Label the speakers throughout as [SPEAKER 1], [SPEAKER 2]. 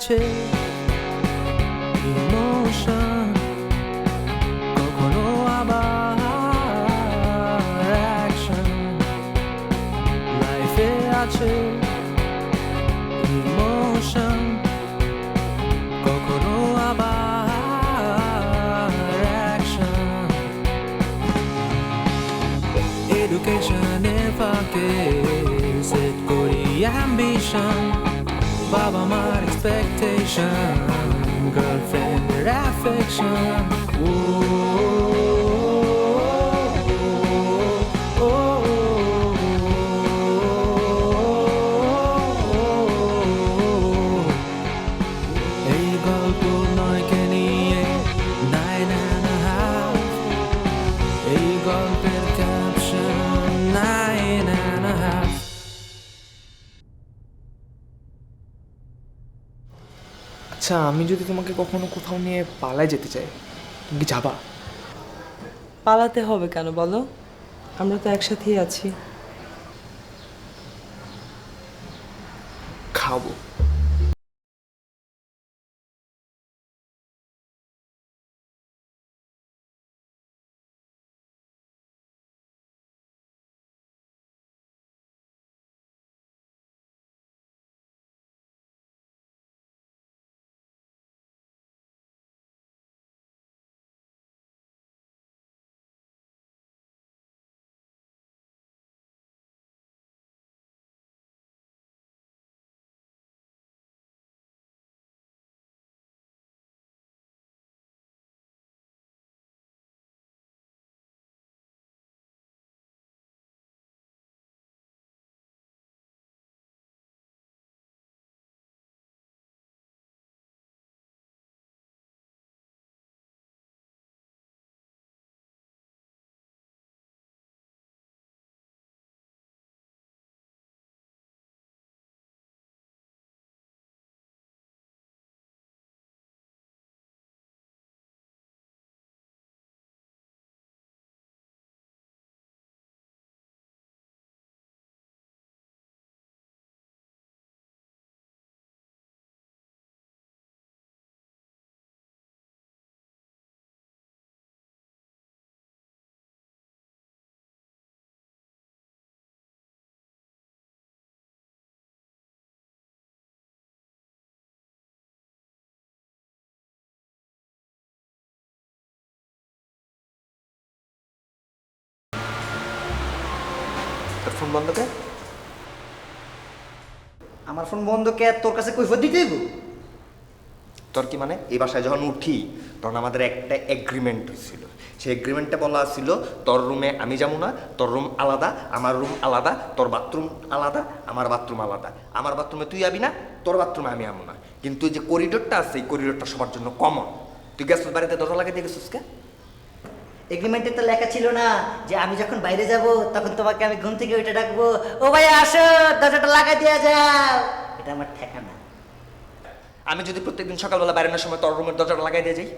[SPEAKER 1] আছে ইমোশন, কখনো আবার অ্যাকশন। লাইফে আছে ইমোশন, কখনো আবার অ্যাকশন। এডুকেশনের ফাঁকে সেট করি অ্যাম্বিশন, বাবা মার এক্সপেকটেশন, গার্লফ্রেন্ডের অ্যাফেকশন। এই গল্প নয়কে নিয়ে 9.5, এই গল্পের ক্যাপশন 9.5।
[SPEAKER 2] আচ্ছা, আমি যদি তোমাকে কখনো কোথাও নিয়ে পালায় যেতে চাই, তুমি কি যাবা?
[SPEAKER 3] পালাতে হবে কেন বলো? আমরা তো একসাথেই আছি।
[SPEAKER 2] খাবো।
[SPEAKER 4] তোর ফোন বন্ধ কে?
[SPEAKER 5] আমার ফোন বন্ধ কে? তোর কাছে কৈফিয়ত দিতে হইব?
[SPEAKER 4] তোর কি মানে? এই বাসায় যখন উঠি তখন আমাদের একটা এগ্রিমেন্ট হয়েছিল। সেই এগ্রিমেন্টে বলা ছিল তোর রুমে আমি যাবো না, তোর রুম আলাদা, আমার রুম আলাদা, তোর বাথরুম আলাদা, আমার বাথরুম আলাদা। আমার বাথরুমে তুই যাবি না, তোর বাথরুমে আমি যাবো না। কিন্তু যে করিডোরটা আছে এই করিডোরটা সবার জন্য কমন। তুই গেছিস বাড়িতে দরজা লাগিয়ে দিয়ে গেছিস কে?
[SPEAKER 5] এগ্রিমেন্টে তো লেখা ছিল না যে আমি যখন বাইরে যাব তখন তোমাকে আমি ঘুম থেকে উঠে ডাকবো, ও ভাই আসো দরজাটা লাগাই দিয়ে যাও। এটা আমার ঠেকানা।
[SPEAKER 4] আমি যদি প্রত্যেকদিন সকালবেলা বাইরের সময় তোর রুমের দরজাটা লাগাই দিয়ে যাই?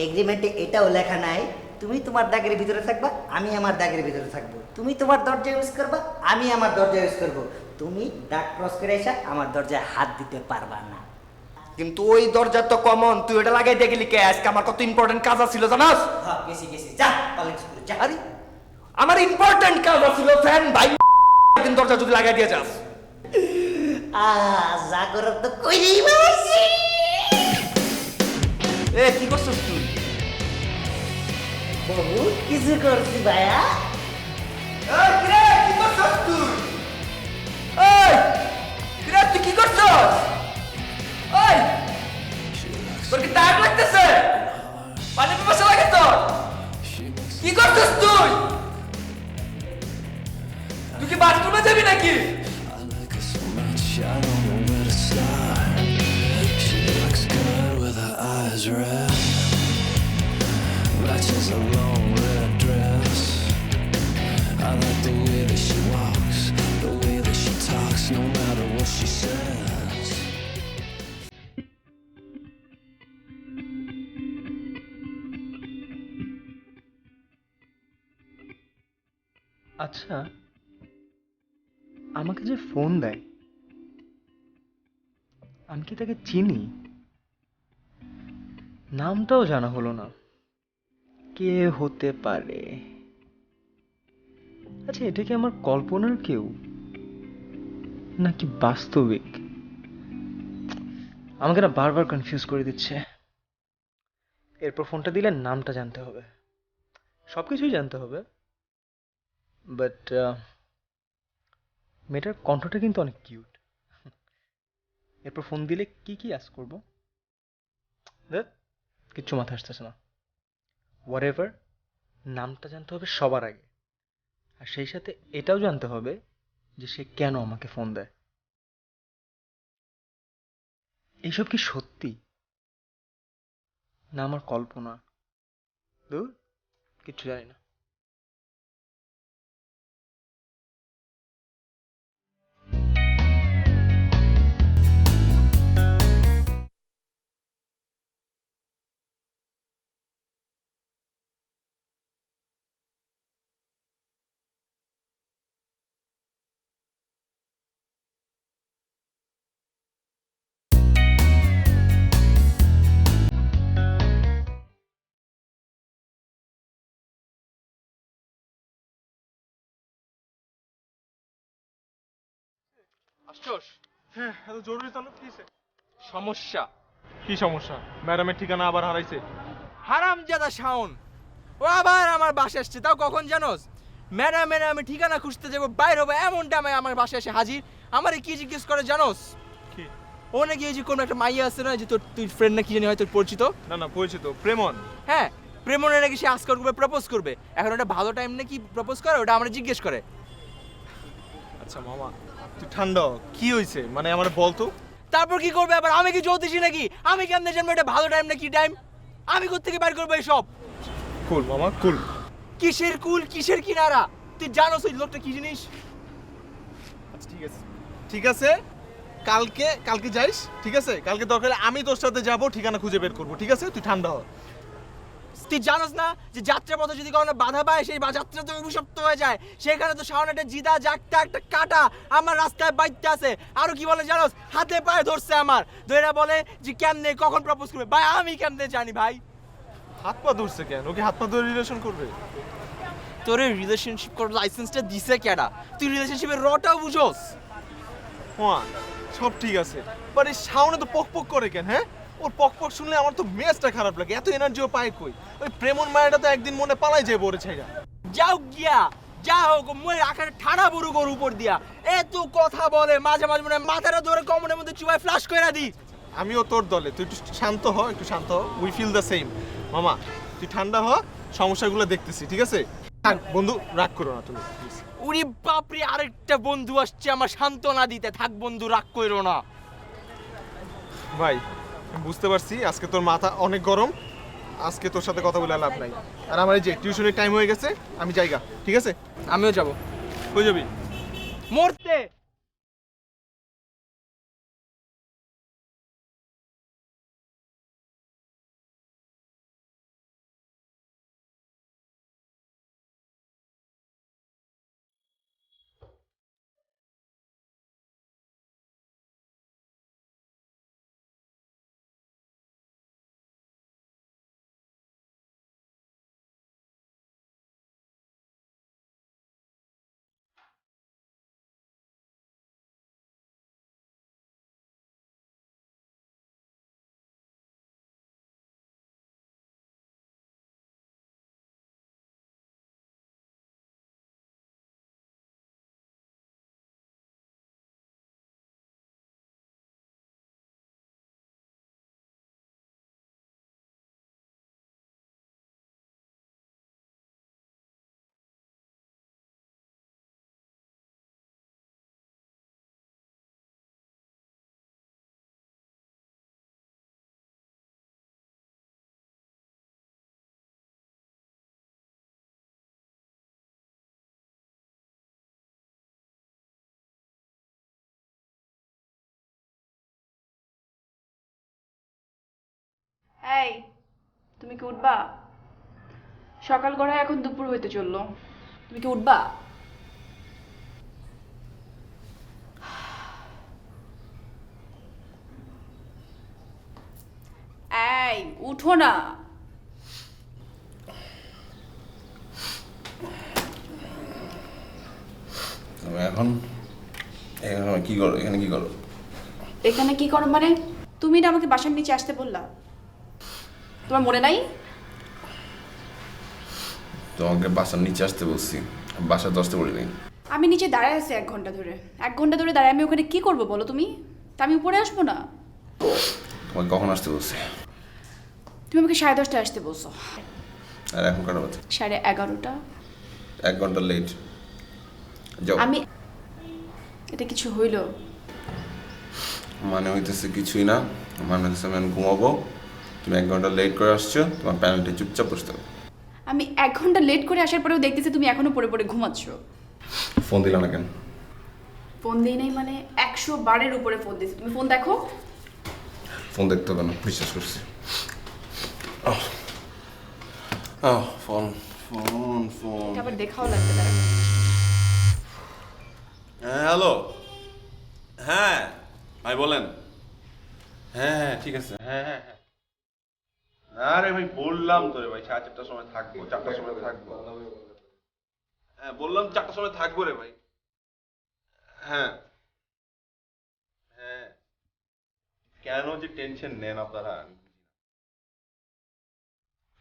[SPEAKER 5] এগ্রিমেন্টে এটাও লেখা নাই তুমি তোমার দাগের ভিতরে থাকবা, আমি আমার দাগের ভিতরে থাকবো। তুমি তোমার দরজা ইউজ করবা, আমি আমার দরজা ইউজ করবো। তুমি দাগ ক্রস করে এসে আমার দরজায় হাত দিতে পারবা না।
[SPEAKER 4] কিন্তু ওই দরজা তো কমন, তুই ওটা লাগাই দিয়ে গেলি কে? আজকে আমার কত ইম্পর্টেন্ট কাজ ছিল জানাস?
[SPEAKER 5] হ্যাঁ গেছি গেছি, যা কলেজ স্কুলে যা।
[SPEAKER 4] আরে আমার ইম্পর্টেন্ট কাজ ছিল ফ্যান ভাই, কিন্তু দরজা যদি লাগাই দিয়ে যাস।
[SPEAKER 5] যা করার তো কইরেই বসি।
[SPEAKER 4] এ কি করছিস তুই?
[SPEAKER 5] বহুত কিছু করছি ভাইয়া।
[SPEAKER 4] এই কিরে কি করছিস তুই? এই কিরে তুই কি করছিস? এই তোর কি টায়ার লাগতেছে? পানি পিপাসা লাগে তোর? কি করছিস তুই? তুই কি বাথরুমে যাবি নাকি?
[SPEAKER 1] I don't know where to start. She looks good with her eyes red, matches a long red dress. I like the way that she walks, the way that she talks, no matter what she says.
[SPEAKER 2] আচ্ছা, আমাকে যে phone দেয় আমি
[SPEAKER 6] কি তাকে চিনি? নামটাও জানা হলো না। কে হতে পারে? আচ্ছা, এটা কি আমার কল্পনার কেউ নাকি বাস্তবিক? আমাকে না বারবার কনফিউজ করে দিচ্ছে। এরপর ফোনটা দিলে নামটা জানতে হবে, সবকিছুই জানতে হবে, বাট মেয়েটার কণ্ঠটা কিন্তু অনেক কিউট। এরপর ফোন দিলে কি কি আস করবো, কিচ্ছু মাথায় আসতেছে না। হোয়াট এভার, নামটা জানতে হবে সবার আগে, আর সেই সাথে এটাও জানতে হবে যে সে কেন আমাকে ফোন দেয়। এইসব কি সত্যি না আমার কল্পনা? দূর, কিচ্ছু জানি না।
[SPEAKER 7] আসছোস?
[SPEAKER 8] হ্যাঁ, এত জরুরি তাহলে কি
[SPEAKER 7] সমস্যা।
[SPEAKER 8] কি সমস্যা? ম্যাডামের ঠিকানা আবার হারাইছে?
[SPEAKER 7] হারামজাদা শাওন, ও আবার আমার বাসায় আসছে, তাও কখন জানোস? ম্যাডামের আমি ঠিকানা খুঁজতে যাবো, বাইর হবো, এমন টাইমে আমার বাসায় এসে হাজির। আমারে কি জিজ্ঞেস করে জানোস?
[SPEAKER 8] কি?
[SPEAKER 7] ও নাকি এই যে কোনো একটা মাইয়া আছে না, যে তোর তুই ফ্রেন্ড না কি জানি হয় তোর পরিচিত?
[SPEAKER 8] না না, পরিচিত, প্রেমন।
[SPEAKER 7] হ্যাঁ, প্রেমনে নাকি সে আজকাল করবে, প্রপোজ করবে। এখন ওটা ভালো টাইম নাকি প্রপোজ করে, ওটা আমরা জিজ্ঞেস করে।
[SPEAKER 8] আচ্ছা মামা, তুই ঠান্ডা হ। কি হয়েছে মানে আমার বলতো।
[SPEAKER 7] তারপর কি করবে আবার? আমি কি জ্যোতিষী নাকি? আমি কেমনে জানবো এটা ভালো টাইম নাকি টাইম? আমি কোত্থেকে বাইর করবো এসব?
[SPEAKER 8] কুল মামা, কুল।
[SPEAKER 7] কিসের কুল, কিসের কিনারা? তুই জানোস ওই লোকটা কি জিনিস?
[SPEAKER 8] আচ্ছা ঠিক আছে, ঠিক আছে, কালকে কালকে যাইস, ঠিক আছে? কালকে দরকার হলে আমি তোর সাথে যাবো, ঠিকানা খুঁজে বের করবো, ঠিক আছে? তুই ঠান্ডা হ।
[SPEAKER 7] তুই জানোস না যে যাত্রা পথে যদি কোনো বাধা পায়, সেই যাত্রা তো অভিশপ্ত হয়ে যায়। সেখানে তো সামনে একটা জিদা জাগটা একটা কাটা আমার রাস্তায় বাইতে আছে। আরো কি বলে জানোস? হাতে পায়ে ধরছে আমার, ধরে বলে যে কেমনে কখন প্রপোজ করবে। ভাই আমি কেমনে জানি ভাই?
[SPEAKER 8] হাত পা ধরছে কেন? ওকে হাত পা ধরে রিলেশন করবে?
[SPEAKER 7] তোর রিলেশনশিপ করার লাইসেন্সটা দিছে কেডা? তুই রিলেশনশিপের রটাও বুঝোস?
[SPEAKER 8] হ্যাঁ, সব ঠিক আছে, বাট এই সাউন্ড তো পক পক করে কেন? হ্যাঁ, ওর পক পক শুনলে আমার তো মেজাজটা খারাপ লাগে। এত এনার্জিও পায় কই? ওই প্রেমন মায়াটা তো একদিন মনে পালাই যায় বরে ছাইরা।
[SPEAKER 7] যাও গিয়া, যা হোক মই আকারে ঠাড়া বুড়ো গরু উপর দিয়া এত কথা বলে, মাঝে মাঝে মনে হয় মাথাটা ধরে কমনের মধ্যে চুবাই ফ্লাশ করে দি।
[SPEAKER 8] আমিও তোর দলে, তুই একটু শান্ত হ, একটু শান্ত হ। We feel the same. মামা তুই ঠান্ডা হ, সমস্যাগুলো দেখতেছি, ঠিক আছে? থাক বন্ধু, রাগ করো না তুমি প্লিজ।
[SPEAKER 7] উরি বাপরে, আরেকটা বন্ধু আসছে আমার সান্ত্বনা দিতে। থাক বন্ধু, রাগ কইরো না।
[SPEAKER 8] ভাই আমি বুঝতে পারছি আজকে তোর মাথা অনেক গরম, আজকে তোর সাথে কথা বলে লাভ নাই। আর আমার এই যে টিউশনের টাইম হয়ে গেছে, আমি যাইগা, ঠিক আছে?
[SPEAKER 7] আমিও যাব।
[SPEAKER 8] কই যাবি?
[SPEAKER 7] মরতে।
[SPEAKER 9] এই, তুমি কি উঠবা? সকাল গড়ায় এখন দুপুর হইতে চললো, তুমি কি উঠবা? উঠো না।
[SPEAKER 10] এখন এখানে কি করো? এখানে কি করো?
[SPEAKER 9] এখানে কি করো মানে? তুমি না আমাকে বাসার নিচে আসতে বললা, তোমার মনে নাই?
[SPEAKER 10] তোমাকে বাসার নিচে আসতে বলছি, বাসায় তো আসতে বলি নাই।
[SPEAKER 9] আমি নিচে দাঁড়ায় আছি 1 ঘন্টা ধরে। 1 ঘন্টা ধরে দাঁড়ায় আমি ওখানে কি করবো বলো তুমি? তা আমি উপরে আসবো না?
[SPEAKER 10] তোমাকে কখন আসতে বলছি?
[SPEAKER 9] তুমি আমাকে 10:30টায় আসতে বলছো।
[SPEAKER 10] আর এখন কটা বাজে?
[SPEAKER 9] 11:30টা।
[SPEAKER 10] 1 ঘন্টা লেট। যাও।
[SPEAKER 9] আমি এটা কিছু হইলো?
[SPEAKER 10] মানে হইতেছে কিছুই না, মানে হইতেছে আমি এখন ঘুমাবো, তুমি 1 ঘন্টা লেট করে আসছো, তোমার প্যানেলটি চুপচাপ বসতে হবে।
[SPEAKER 9] আমি 1 ঘন্টা লেট করে আসার পরেও দেখতেছি তুমি এখনো পড়ে পড়ে ঘুমাচ্ছ।
[SPEAKER 10] ফোন দিলা না কেন?
[SPEAKER 9] ফোন দিই নাই মানে 100 বারের উপরে ফোন দিছি। তুমি ফোন দেখো।
[SPEAKER 10] ফোন দেখতে হবে না, বিশ্বাস করছি। ফোন ফোন ফোন
[SPEAKER 9] এটা আবার দেখাও লাগবে তারা।
[SPEAKER 10] হ্যাঁ হ্যালো, হ্যাঁ ভাই বলেন। হ্যাঁ ঠিক আছে, হ্যাঁ হ্যাঁ হ্যাঁ। আরে ভাই বললাম তো রে ভাই 4:30টার সময় থাকবো, 4টার সময় থাকবো। হ্যাঁ বললাম 4টার সময় থাকবো রে ভাই। হ্যাঁ হ্যাঁ, কেন যে টেনশন নেন আপনারা?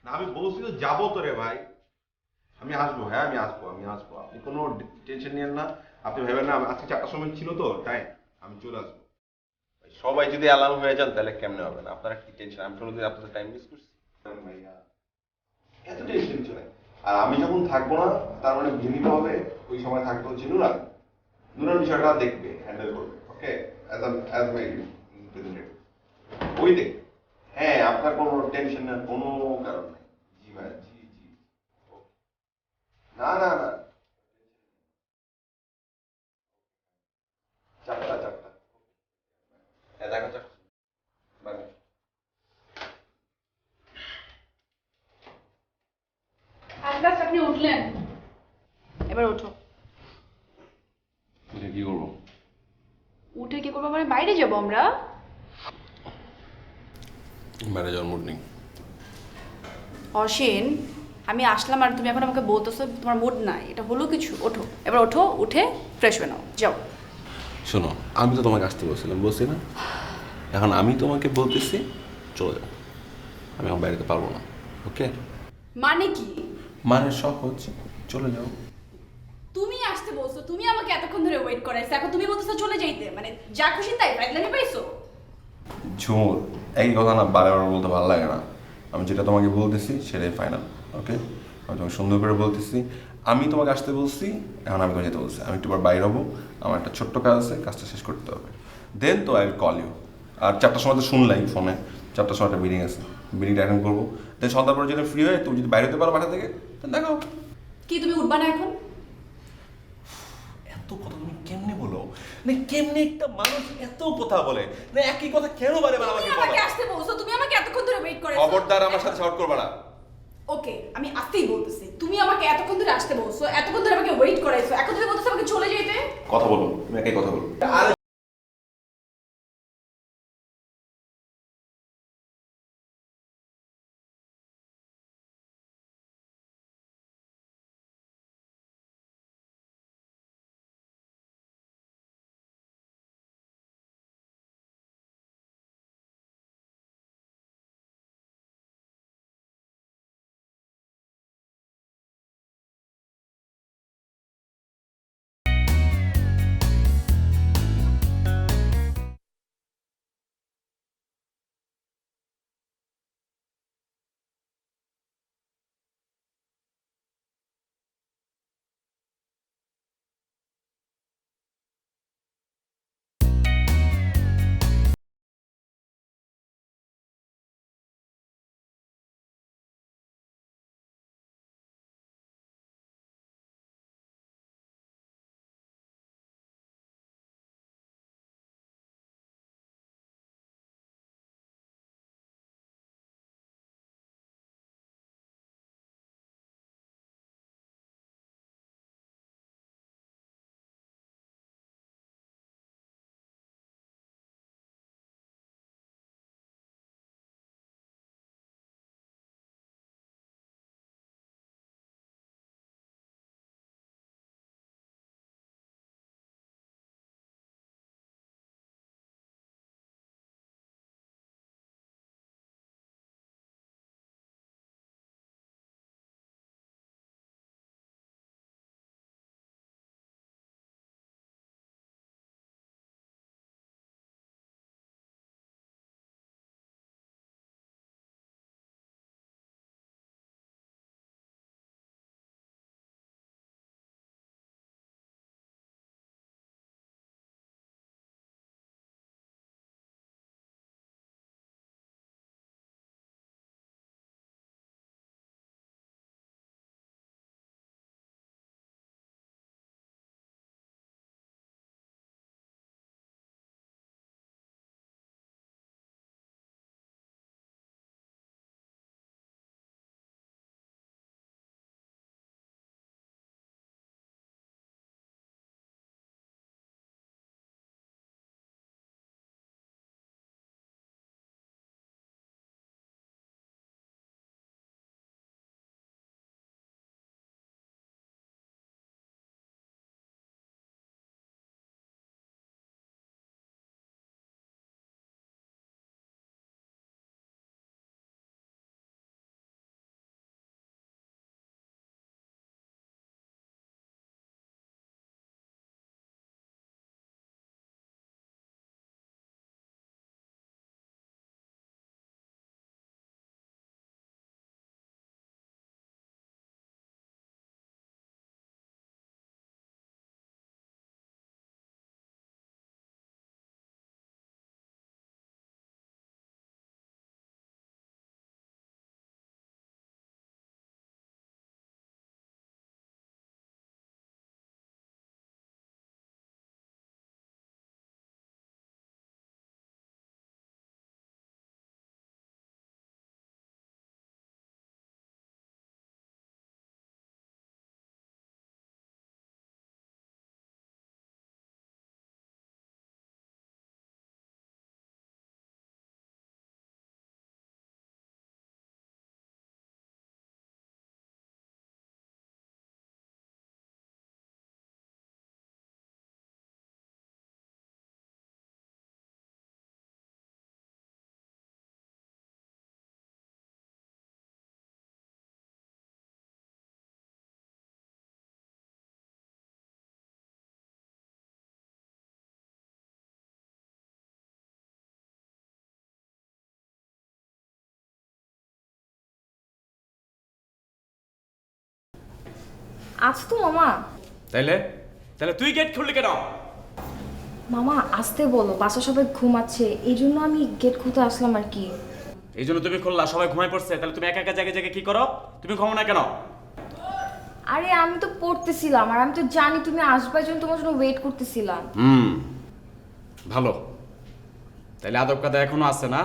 [SPEAKER 10] না আমি বলছি তো যাবো তো রে ভাই, আমি আসবো। হ্যাঁ আমি আসবো, আপনি কোনো টেনশন নিয়েন না। আপনি ভেবেন না আজকে 4টার সময় ছিল তো টাইম, আমি চলে আসবো। সবাই যদি অ্যালার্ম হয়ে যান তাহলে কেমনে হবে না? আপনারা কি টেনশন? আমি কোনোদিন আপনাদের টাইম মিস করছি? ভাইয়া এত টেনশন চলে। আর আমি যখন থাকবো না তার মানে ভিনিতে হবে, ওই সময় থাকতে হচ্ছে নুরান। নুরান বিষয়টা দেখবে, হ্যান্ডেল করবে। ওকে, অ্যাজ মাই প্রেজেন্টেটিভ ওই দেখ। হ্যাঁ আপনার কোনো টেনশন নেওয়ার কোনো কারণ নেই। জি ভাই, জি জি। না না না, 4টা। হ্যাঁ দেখো 4টা। বাই।
[SPEAKER 9] আন্দাজ আপনি উঠলেন, এবার ওঠো।
[SPEAKER 10] উঠে কি করবো?
[SPEAKER 9] উঠে কি করবো মানে বাইরে যাবো আমরা।
[SPEAKER 10] বাইরে যাওয়ার মুড নেই।
[SPEAKER 9] অসীন, আমি আসলাম আর তুমি এখন আমাকে বলতেছো তোমার মুড নাই, এটা হলো কিছু? ওঠো, এবার ওঠো, উঠে ফ্রেশ হয়ে নাও, যাও।
[SPEAKER 10] শোনো, আমি তো তোমাকে আসতে বলছিলাম, বলছি না? এখন আমি তোমাকে বলতেছি চলে যাও, আমি আমার বাড়িতে পারবো না। ওকে?
[SPEAKER 9] মানে কি?
[SPEAKER 10] মানে সহজ, চলে যাও।
[SPEAKER 9] তুমি আসতে বলছো, তুমি আমাকে এতক্ষণ ধরে ওয়েট করাইছো, এখন তুমি বলতেছো চলে যাইতে, মানে যা খুশি তাই ফাইজলামি পাইছো?
[SPEAKER 10] ঝুমুর, একই কথা না বারবার বলতে ভালো লাগে না। আমি যেটা তোমাকে বলতেছি সেটাই ফাইনাল। ওকে? আমি তোমাকে সুন্দর করে বলতেছি, আমি তোমাকে আসতে বলছি, এখন আমি তোমাকে যেতে বলছি। আমি একটু বাইরে হবো, আমার একটা ছোট্ট কাজ আছে, কাজটা শেষ করতে হবে। দেন তো আই উইল কল ইউ। আর 4টার সময় তো শুনলাই ফোনে 4টার সময় একটা মিটিং আছে, মিটিংটা অ্যাটেন্ড করবো। দেন সন্ধ্যার পরে যদি ফ্রি হয়, তুমি যদি বাইরে হতে পারো বাসা থেকে, দেখো।
[SPEAKER 9] কি তুমি উঠবা না এখন?
[SPEAKER 10] এত কথা তুমি কেমনে বলো? না কেমনে একটা মানুষ এত কথা বলে? না একই কথা কেন বারে বারে আমাকে
[SPEAKER 9] তুমি
[SPEAKER 10] বলো?
[SPEAKER 9] আমাকে আসতে বলছো, তুমি আমাকে এতক্ষণ ধরে ওয়েট করাইছো।
[SPEAKER 10] খবরদার আমার সাথে শর্ট করবা না।
[SPEAKER 9] ওকে, আমি আসতেই বলতেছি, তুমি আমাকে এতক্ষণ ধরে আসতে বলছো, এতক্ষণ ধরে আমাকে ওয়েট করাইছো, এখন তুমি বলতেছো আমাকে চলে যেতে।
[SPEAKER 10] কথা বলো, তুমি একই কথা বলো। আর
[SPEAKER 11] আজ তো মামা।
[SPEAKER 12] তাইলে তাহলে তুই গেট খুললি কেন?
[SPEAKER 11] মামা আসতে বলো, বাসা সবাই ঘুমাচ্ছে, এই জন্য আমি গেট খুলতে আসলাম আর কি।
[SPEAKER 12] এই জন্য তুমি খুললা, সবাই ঘুমাই পড়ছে, তাহলে তুমি একা একা জায়গায় জায়গায় কি করো? তুমি ঘুমাও না কেন?
[SPEAKER 11] আরে আমি তো পড়তেছিলাম, আর আমি তো জানি তুমি আসবে, জন্য তোমার জন্য ওয়েট করতেছিলাম।
[SPEAKER 12] ভালো, তাহলে আদব কাদা এখনো আছে না?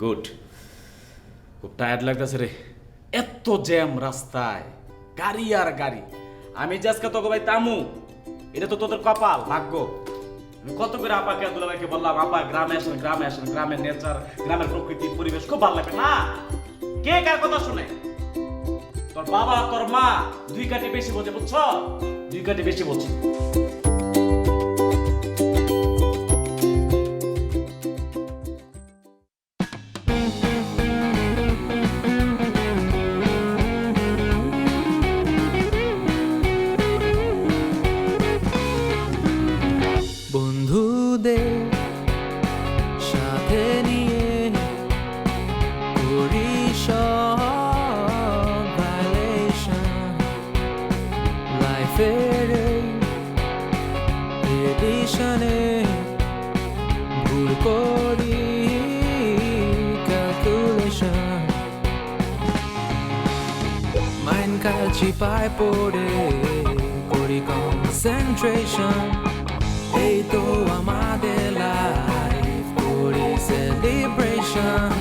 [SPEAKER 12] গুড। খুব টায়ার্ড লাগতেছে রে, এত জ্যাম রাস্তায়, গাড়ি আর গাড়ি। আমি যে আজকে তোকে ভাই তামু, এটা তো তোদের কপাল, ভাগ্য। আমি কত করে আপাকে দুলাভাইকে বললাম, আপা গ্রামে আসেন, গ্রামে আসেন, গ্রামের নেচার, গ্রামের প্রকৃতি পরিবেশ খুব ভালো লাগবে না। কে কার কথা শুনে? তোর বাবা তোর মা 2 কাঠি বেশি বোঝে, বুঝছো? 2 কাঠি বেশি বোঝে।
[SPEAKER 1] বন্ধুদের সাথে নিয়ে করি সব ভাইলেশন, লাইফের এডিশনে ভুল করি ক্যালকুলেশন, মাইন্ড কালচি পায় পড়ে করি কনসেন্ট্রেশন। এই তো আমাদের লাইফ, করি সেলিব্রেশন।